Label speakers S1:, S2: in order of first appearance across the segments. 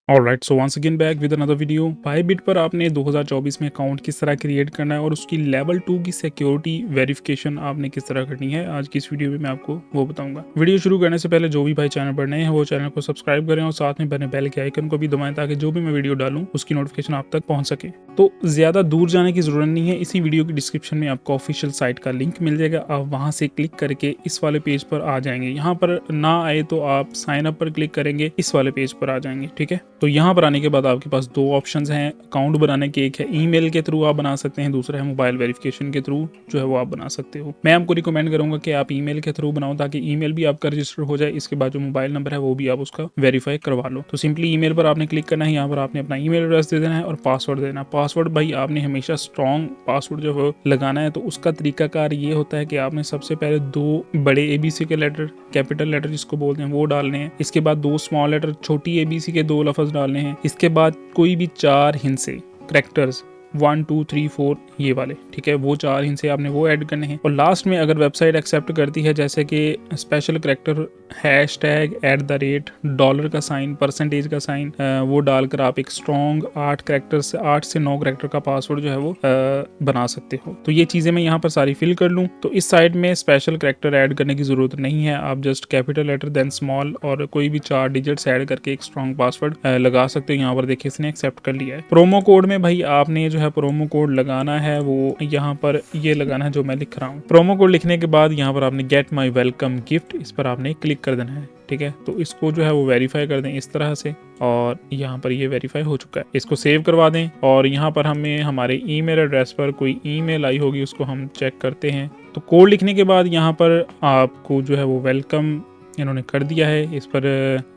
S1: Alright, so once again back with another video. Bybit पर आपने 2024 में अकाउंट किस तरह क्रिएट करना है और उसकी लेवल 2 की सिक्योरिटी वेरिफिकेशन आपने किस तरह करनी है, आज की इस वीडियो में मैं आपको वो बताऊंगा। वीडियो शुरू करने से पहले जो भी भाई चैनल पर नए हैं वो चैनल को सब्सक्राइब करें और साथ में बने बेल के आइकन को भी दबाएं ताकि जो भी मैं वीडियो डालूं उसकी नोटिफिकेशन आप तक पहुंच सके। तो ज्यादा दूर जाने की जरूरत नहीं है, इसी वीडियो की डिस्क्रिप्शन में आपको ऑफिशियल साइट का लिंक मिल जाएगा। आप वहां से क्लिक करके इस वाले पेज पर आ जाएंगे। यहाँ पर ना आए तो आप साइन अप पर क्लिक करेंगे, इस वाले पेज पर आ जाएंगे। ठीक है, तो यहाँ पर आने के बाद आपके पास दो ऑप्शंस हैं अकाउंट बनाने के। एक है ईमेल के थ्रू आप बना सकते हैं, दूसरा है मोबाइल वेरिफिकेशन के थ्रू जो है वो आप बना सकते हो। मैं आपको रिकमेंड करूंगा कि आप ईमेल के थ्रू बनाओ ताकि ईमेल भी आपका रजिस्टर हो जाए, इसके बाद जो मोबाइल नंबर है वो भी आप उसका वेरीफाई करवा लो। तो सिंपली ईमेल पर आपने क्लिक करना है, यहाँ पर आपने अपना ईमेल एड्रेस दे देना है और पासवर्ड देना है। पासवर्ड भाई आपने हमेशा स्ट्रॉन्ग पासवर्ड जो है लगाना है। तो उसका तरीकाकार ये होता है कि आपने सबसे पहले दो बड़े ABC के लेटर, कैपिटल लेटर जिसको बोलते हैं, वो डालने हैं। इसके बाद दो स्मॉल लेटर छोटी ABC के दो लफ्ज डालने हैं। इसके बाद कोई भी 4 हिंसे करेक्टर्स 1 2 3 4 ये वाले, ठीक है, वो 4 हिंसे आपने वो ऐड करने हैं। और लास्ट में अगर वेबसाइट एक्सेप्ट करती है जैसे कि स्पेशल करेक्टर, हैशटैग, @ डॉलर का साइन, परसेंटेज का साइन, वो डालकर आप एक स्ट्रॉन्ग 8 से 9 करेक्टर का पासवर्ड जो है वो बना सकते हो। तो ये चीज़ें मैं यहाँ पर सारी फिल कर लूँ। तो इस साइड में स्पेशल करेक्टर ऐड करने की जरूरत नहीं है, आप just capital letter then small और कोई भी 4 डिजिट्स ऐड करके एक स्ट्रॉन्ग पासवर्ड लगा सकते हो। यहाँ पर देखिए इसने एक्सेप्ट कर लिया है। प्रोमो कोड में भाई आपने जो है प्रोमो कोड लगाना है, वो यहाँ पर ये लगाना है जो मैं लिख रहा हूँ। प्रोमो कोड लिखने के बाद यहाँ पर आपने गेट माई वेलकम गिफ्ट, इस पर आपने क्लिक कर देना है। ठीक है, तो इसको जो है वो वेरीफाई कर दें इस तरह से और यहाँ पर ये वेरीफाई हो चुका है। इसको सेव करवा दें और यहाँ पर हमें हमारे ईमेल एड्रेस पर कोई ईमेल आई होगी, उसको हम चेक करते हैं। तो कोड लिखने के बाद यहाँ पर आपको जो है वो वेलकम इन्होंने कर दिया है, इस पर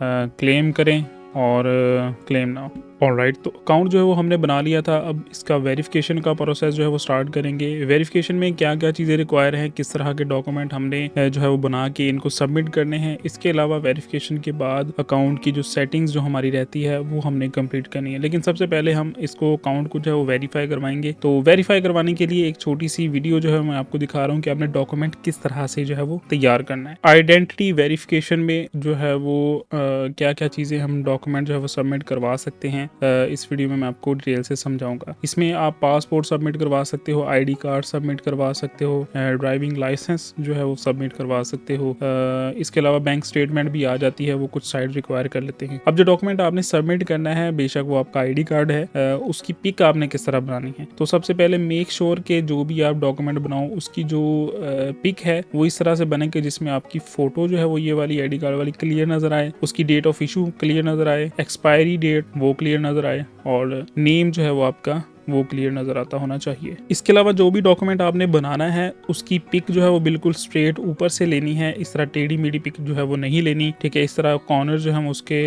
S1: क्लेम करें और क्लेम नाउ। ऑलराइट, तो अकाउंट जो है वो हमने बना लिया था। अब इसका वेरिफिकेशन का प्रोसेस जो है वो स्टार्ट करेंगे। वेरिफिकेशन में क्या क्या चीज़ें रिक्वायर हैं, किस तरह के डॉक्यूमेंट हमने जो है वो बना के इनको सबमिट करने हैं। इसके अलावा वेरिफिकेशन के बाद अकाउंट की जो सेटिंग्स जो हमारी रहती है वो हमने कंप्लीट करनी है। लेकिन सबसे पहले हम इसको अकाउंट को जो है वो वेरीफाई करवाएंगे। तो वेरीफाई करवाने के लिए एक छोटी सी वीडियो जो है मैं आपको दिखा रहा हूँ कि आपने डॉक्यूमेंट किस तरह से जो है वो तैयार करना है। आइडेंटिटी वेरिफिकेशन में जो है वो क्या क्या चीज़ें हम डॉक्यूमेंट जो है वो सबमिट करवा सकते हैं, इस वीडियो में मैं आपको डिटेल से समझाऊंगा। इसमें आप पासपोर्ट सबमिट करवा सकते हो, ID कार्ड सबमिट करवा सकते हो, ड्राइविंग लाइसेंस जो है वो सबमिट करवा सकते हो। इसके अलावा बैंक स्टेटमेंट भी आ जाती है, वो कुछ साइड रिक्वायर कर लेते हैं। अब जो डॉक्यूमेंट आपने सबमिट करना है, बेशक वो आपका ID कार्ड है, उसकी पिक आपने किस तरह बनानी है। तो सबसे पहले मेक श्योर के जो भी आप डॉक्यूमेंट बनाओ उसकी जो पिक है वो इस तरह से बने कि जिसमें आपकी फोटो जो है वो ये वाली ID कार्ड वाली क्लियर नजर आए, उसकी डेट ऑफ इशू क्लियर नजर आए, एक्सपायरी डेट वो क्लियर नजर आए और नेम जो है वो आपका वो क्लियर नजर आता होना चाहिए। इसके अलावा जो भी डॉक्यूमेंट आपने बनाना है उसकी पिक जो है वो बिल्कुल स्ट्रेट ऊपर से लेनी है, इस तरह टेढ़ी मेढ़ी पिक जो है वो नहीं लेनी। ठीक है, इस तरह कॉर्नर जो है उसके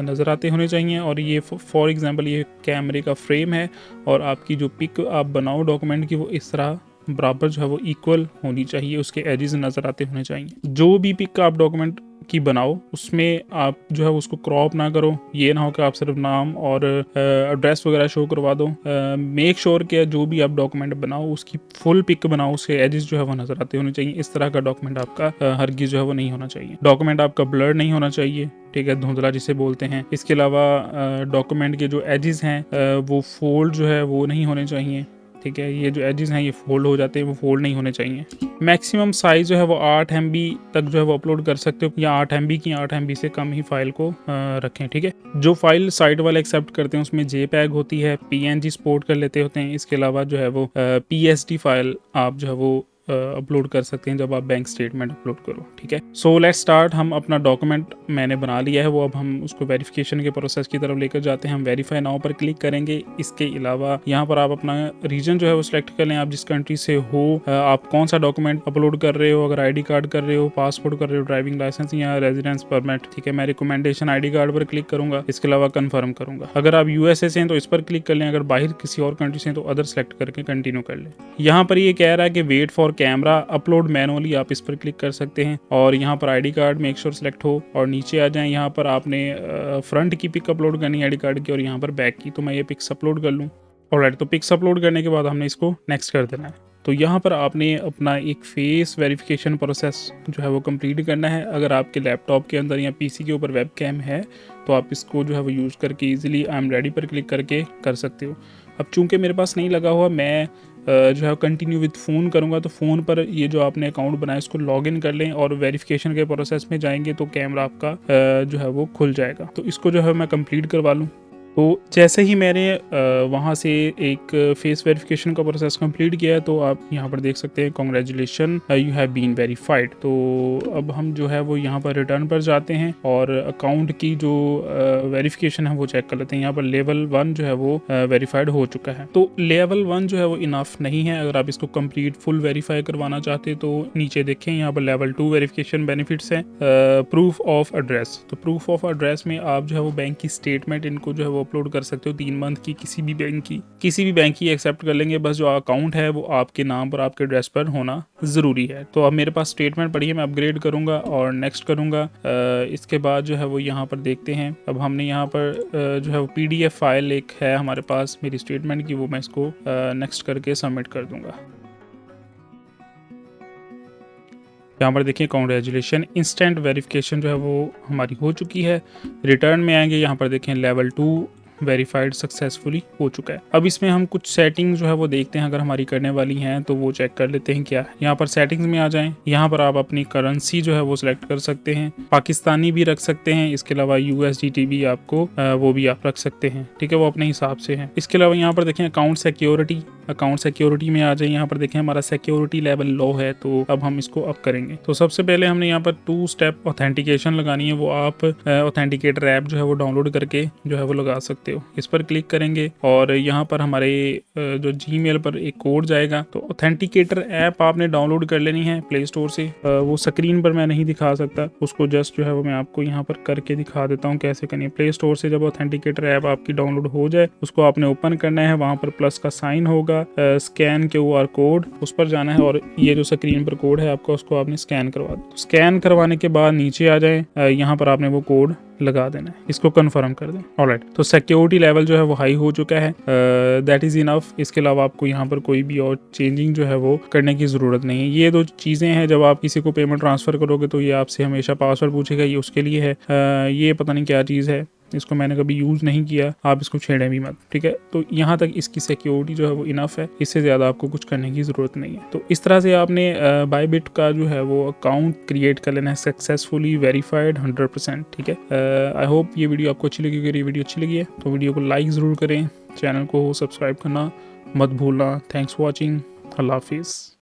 S1: नजर आते होने चाहिए। और ये फॉर एग्जांपल ये कैमरे का फ्रेम है और आपकी जो पिक आप बनाओ डॉक्यूमेंट की वो इस तरह बराबर जो है वो इक्वल होनी चाहिए, उसके एजेस नजर आते होने चाहिए। जो भी पिक आप डॉक्यूमेंट की बनाओ उसमें आप जो है उसको क्रॉप ना करो, ये ना हो कि आप सिर्फ नाम और एड्रेस वगैरह शो करवा दो। मेक श्योर कि जो भी आप डॉक्यूमेंट बनाओ उसकी फुल पिक बनाओ, उसके एजेस जो है वो नजर आते होने चाहिए। इस तरह का डॉक्यूमेंट आपका हरगिज जो है वो नहीं होना चाहिए। डॉक्यूमेंट आपका ब्लर नहीं होना चाहिए, ठीक है, धुंधला जिसे बोलते हैं। इसके अलावा डॉक्यूमेंट के जो एजेस हैं वो फोल्ड जो है वो नहीं होने चाहिए। ठीक है, ये जो एजेस हैं ये फोल्ड हो जाते हैं, वो फोल्ड नहीं होने चाहिए। मैक्सिमम साइज जो है वो 8 MB तक जो है वो अपलोड कर सकते हो, या 8 MB की 8 MB से कम ही फाइल को रखें। ठीक है, जो फाइल साइट वाले एक्सेप्ट करते हैं उसमें JPEG होती है, PNG सपोर्ट कर लेते होते हैं। इसके अलावा जो है वो PSD फाइल आप जो है वो अपलोड कर सकते हैं जब आप बैंक स्टेटमेंट अपलोड करो। ठीक है, सो लेट्स स्टार्ट। हम अपना डॉक्यूमेंट मैंने बना लिया है, वो अब हम उसको वेरिफिकेशन के प्रोसेस की तरफ लेकर जाते हैं। हम वेरीफाई नाउ पर क्लिक करेंगे। इसके अलावा यहाँ पर आप अपना रीजन जो है वो सिलेक्ट कर लें, आप जिस कंट्री से हो, आप कौन सा डॉक्यूमेंट अपलोड कर रहे हो, अगर ID कार्ड कर रहे हो, पासपोर्ट कर रहे हो, ड्राइविंग लाइसेंस या रेजिडेंस परमिट। ठीक है, मैं रिकमेंडेशन ID कार्ड पर क्लिक करूंगा, इसके अलावा कन्फर्म करूंगा। अगर आप USA से हैं तो इस पर क्लिक कर लें, अगर बाहर किसी और कंट्री से हैं तो अदर सेलेक्ट करके कंटिन्यू कर लें। यहाँ पर ये कह रहा है कि wait for camera upload manually, आप इस पर क्लिक कर सकते हैं और यहाँ पर ID card make sure select हो और नीचे आ जाएं। यहाँ पर आपने फ्रंट की पिक अपलोड करनी है ID कार्ड की और यहाँ पर बैक की, तो मैं ये पिक्स अपलोड कर लूँ। ऑलराइट, तो पिक्स अपलोड करने के बाद हमने इसको नेक्स्ट कर देना है। तो यहाँ पर आपने अपना एक फेस वेरिफिकेशन प्रोसेस जो है वो कंप्लीट करना है। अगर आपके लैपटॉप के अंदर या पीसी के ऊपर वेबकैम है तो आप इसको जो है वो यूज़ करके इजीली आई एम रेडी पर क्लिक करके कर सकते हो। अब चूंकि मेरे पास नहीं लगा हुआ, मैं जो है कंटिन्यू विद फ़ोन करूँगा, तो फ़ोन पर ये जो आपने अकाउंट बनाया इसको लॉगिन कर लें और वेरिफिकेशन के प्रोसेस में जाएंगे तो कैमरा आपका जो है वो खुल जाएगा। तो इसको जो है मैं कंप्लीट करवा लूँ। तो जैसे ही मैंने वहाँ से एक फेस वेरिफिकेशन का प्रोसेस कंप्लीट किया है तो आप यहाँ पर देख सकते हैं congratulation you have been verified. तो अब हम जो है वो यहाँ पर रिटर्न पर जाते हैं और अकाउंट की जो वेरिफिकेशन है वो चेक कर लेते हैं। यहाँ पर लेवल 1 जो है वो वेरीफाइड हो चुका है। तो लेवल 1 जो है वो इनफ नहीं है। अगर आप इसको कंप्लीट फुल वेरीफाई करवाना चाहते हैं तो नीचे देखें, यहाँ पर लेवल 2 वेरिफिकेशन बेनिफिट्स हैं, प्रूफ ऑफ एड्रेस। तो प्रूफ ऑफ एड्रेस में आप जो है वो बैंक की स्टेटमेंट इनको जो है वो अपलोड कर सकते हो 3 मंथ की, किसी भी बैंक की एक्सेप्ट कर लेंगे। बस जो अकाउंट है वो आपके नाम पर आपके एड्रेस पर होना ज़रूरी है। तो अब मेरे पास स्टेटमेंट पड़ी है, मैं अपग्रेड करूँगा और नेक्स्ट करूँगा। इसके बाद जो है वो यहाँ पर देखते हैं। अब हमने यहाँ पर जो है वो PDF फाइल एक है हमारे पास मेरी स्टेटमेंट की, वो मैं इसको नेक्स्ट करके सबमिट कर दूँगा। यहाँ पर देखिए कॉन्ग्रेचुलेशन, इंस्टेंट वेरिफिकेशन जो है वो हमारी हो चुकी है। रिटर्न में आएंगे, यहाँ पर देखें लेवल 2 वेरीफाइड सक्सेसफुली हो चुका है। अब इसमें हम कुछ सेटिंग जो है वो देखते हैं, अगर हमारी करने वाली हैं तो वो चेक कर लेते हैं क्या है। यहाँ पर सेटिंग्स में आ जाएं, यहाँ पर आप अपनी करेंसी जो है वो सिलेक्ट कर सकते हैं, पाकिस्तानी भी रख सकते हैं, इसके अलावा USDT भी आपको वो भी आप रख सकते हैं, ठीक है, वो अपने हिसाब से है। इसके अलावा यहाँ पर देखें अकाउंट सिक्योरिटी में आ जाए, यहाँ पर देखें हमारा सिक्योरिटी लेवल लो है तो अब हम इसको अप करेंगे। तो सबसे पहले हमने यहाँ पर 2 स्टेप ऑथेंटिकेशन लगानी है, वो आप ऑथेंटिकेटर ऐप जो है वो डाउनलोड करके जो है वो लगा सकते हो। इस पर क्लिक करेंगे और यहाँ पर हमारे जो जीमेल पर एक कोड जाएगा। तो ऑथेंटिकेटर ऐप आपने डाउनलोड कर लेनी है प्ले स्टोर से। वो स्क्रीन पर मैं नहीं दिखा सकता, उसको जस्ट जो है वो मैं आपको यहाँ पर करके दिखा देता हूँ कैसे करनी है। प्ले स्टोर से जब ऑथेंटिकेटर ऐप आपकी डाउनलोड हो जाए उसको आपने ओपन करना है, वहाँ पर प्लस का साइन होगा, स्कैन QR कोड, उस पर जाना है और ये जो स्क्रीन पर कोड है आपका उसको आपने स्कैन करवा दो। स्कैन करवाने के बाद नीचे आ जाए, यहाँ पर आपने वो कोड लगा देना है, इसको कंफर्म कर दें। ऑलराइट, तो सिक्योरिटी लेवल जो है वो हाई हो चुका है, दैट इज इनफ। इसके अलावा आपको यहाँ पर कोई भी और चेंजिंग जो है वो करने की ज़रूरत नहीं है। ये 2 चीज़ें हैं, जब आप किसी को पेमेंट ट्रांसफ़र करोगे तो ये आपसे हमेशा पासवर्ड पूछेगा, ये उसके लिए है। ये पता नहीं क्या चीज़ है, इसको मैंने कभी यूज़ नहीं किया, आप इसको छेड़ें भी मत, ठीक है। तो यहाँ तक इसकी सिक्योरिटी जो है वो इनफ है, इससे ज़्यादा आपको कुछ करने की ज़रूरत नहीं है। तो इस तरह से आपने बायबिट का जो है वो अकाउंट क्रिएट कर लेना है सक्सेसफुली वेरीफाइड 100%, ठीक है। आई होप ये वीडियो आपको अच्छी लगी। अगर ये वीडियो अच्छी लगी है तो वीडियो को लाइक ज़रूर करें, चैनल को सब्सक्राइब करना मत भूलना। थैंक्स फॉर वॉचिंग, अल्लाह हाफिज़।